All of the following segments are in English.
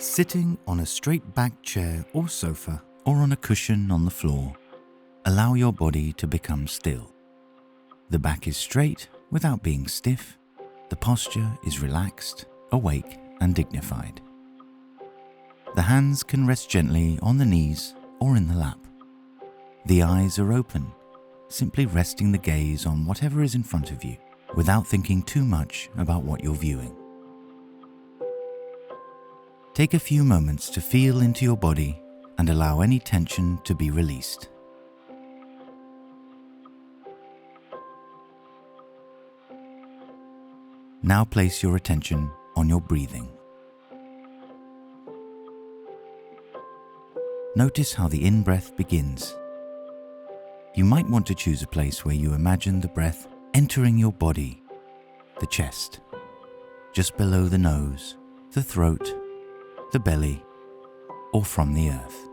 Sitting on a straight-backed chair or sofa, or on a cushion on the floor, allow your body to become still. The back is straight without being stiff. The posture is relaxed, awake, and dignified. The hands can rest gently on the knees or in the lap. The eyes are open, simply resting the gaze on whatever is in front of you, without thinking too much about what you're viewing. Take a few moments to feel into your body and allow any tension to be released. Now place your attention on your breathing. Notice how the in-breath begins. You might want to choose a place where you imagine the breath entering your body, the chest, just below the nose, the throat, the belly, or from the earth.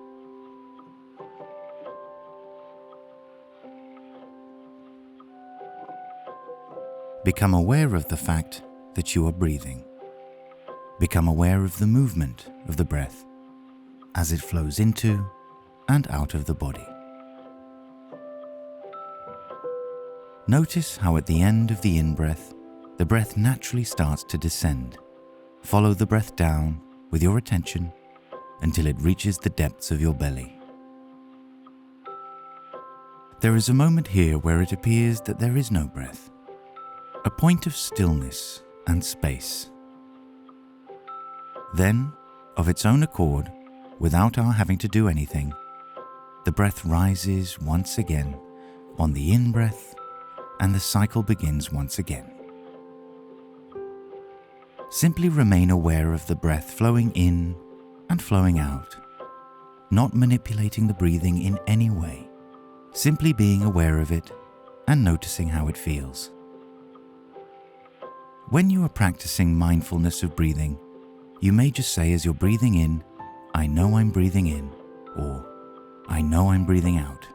Become aware of the fact that you are breathing. Become aware of the movement of the breath as it flows into and out of the body. Notice how at the end of the in-breath, the breath naturally starts to descend. Follow the breath down with your attention until it reaches the depths of your belly. There is a moment here where it appears that there is no breath, a point of stillness and space. Then, of its own accord, without our having to do anything, the breath rises once again on the in-breath, and the cycle begins once again. Simply remain aware of the breath flowing in and flowing out, not manipulating the breathing in any way, simply being aware of it and noticing how it feels. When you are practicing mindfulness of breathing, you may just say as you're breathing in, "I know I'm breathing in," or "I know I'm breathing out."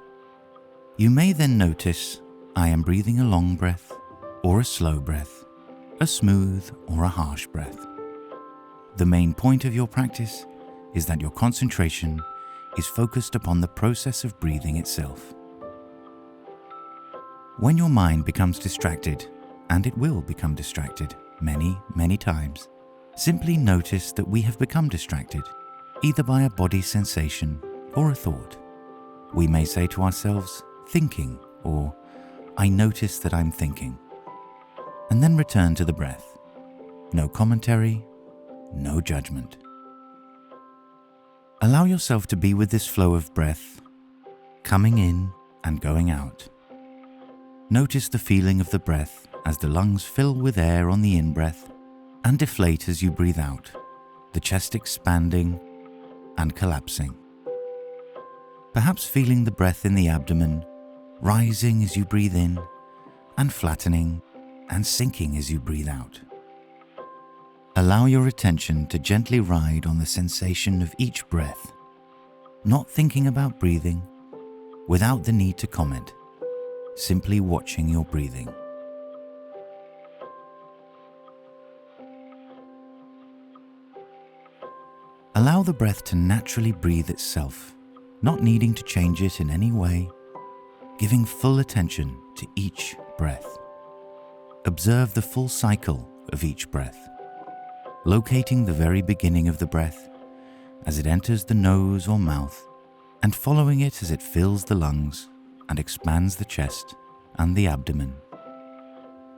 You may then notice, "I am breathing a long breath or a slow breath, a smooth or a harsh breath." The main point of your practice is that your concentration is focused upon the process of breathing itself. When your mind becomes distracted, and it will become distracted many times, simply notice that we have become distracted, either by a body sensation or a thought. We may say to ourselves, "thinking," or "I notice that I'm thinking," and then return to the breath. No commentary, no judgment. Allow yourself to be with this flow of breath, coming in and going out. Notice the feeling of the breath as the lungs fill with air on the in-breath and deflate as you breathe out, the chest expanding and collapsing. Perhaps feeling the breath in the abdomen rising as you breathe in and flattening and sinking as you breathe out. Allow your attention to gently ride on the sensation of each breath, not thinking about breathing, without the need to comment, simply watching your breathing. Allow the breath to naturally breathe itself, not needing to change it in any way, giving full attention to each breath. Observe the full cycle of each breath, locating the very beginning of the breath as it enters the nose or mouth, and following it as it fills the lungs and expands the chest and the abdomen.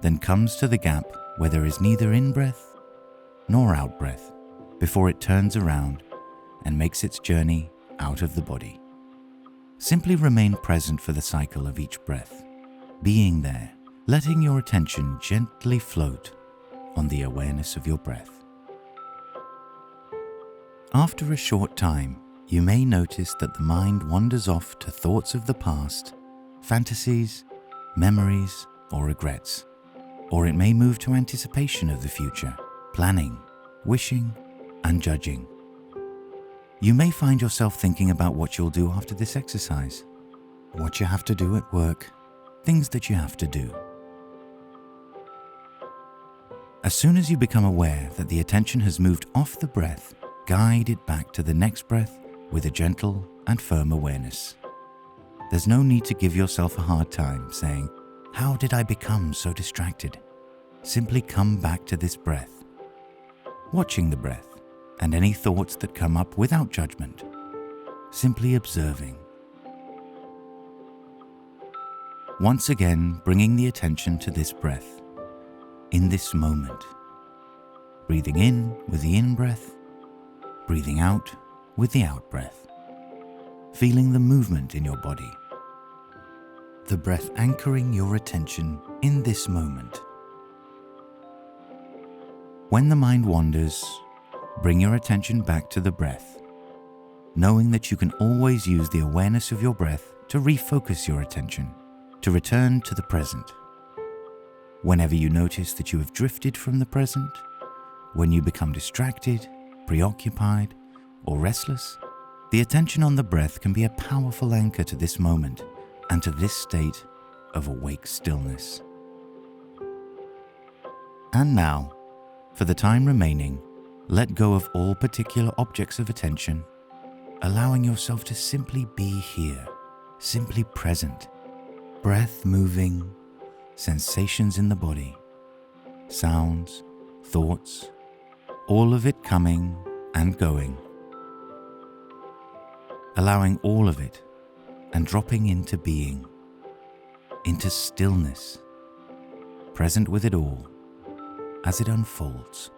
Then comes to the gap where there is neither in-breath nor out-breath before it turns around and makes its journey out of the body. Simply remain present for the cycle of each breath, being there, letting your attention gently float on the awareness of your breath. After a short time, you may notice that the mind wanders off to thoughts of the past, fantasies, memories, or regrets. Or it may move to anticipation of the future, planning, wishing, and judging. You may find yourself thinking about what you'll do after this exercise, what you have to do at work, things that you have to do. As soon as you become aware that the attention has moved off the breath, guide it back to the next breath with a gentle and firm awareness. There's no need to give yourself a hard time saying, "How did I become so distracted?" Simply come back to this breath, watching the breath and any thoughts that come up without judgment, simply observing. Once again, bringing the attention to this breath, in this moment. Breathing in with the in-breath, breathing out with the out-breath. Feeling the movement in your body. The breath anchoring your attention in this moment. When the mind wanders, bring your attention back to the breath, knowing that you can always use the awareness of your breath to refocus your attention, to return to the present. Whenever you notice that you have drifted from the present, when you become distracted, preoccupied, or restless, the attention on the breath can be a powerful anchor to this moment and to this state of awake stillness. And now, for the time remaining, let go of all particular objects of attention, allowing yourself to simply be here, simply present, breath moving, sensations in the body, sounds, thoughts, all of it coming and going. Allowing all of it and dropping into being, into stillness, present with it all as it unfolds,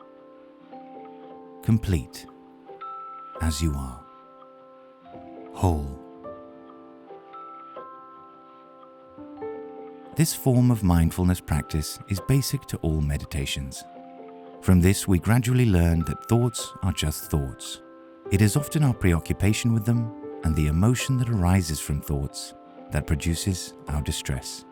complete as you are, whole. This form of mindfulness practice is basic to all meditations. From this, we gradually learn that thoughts are just thoughts. It is often our preoccupation with them and the emotion that arises from thoughts that produces our distress.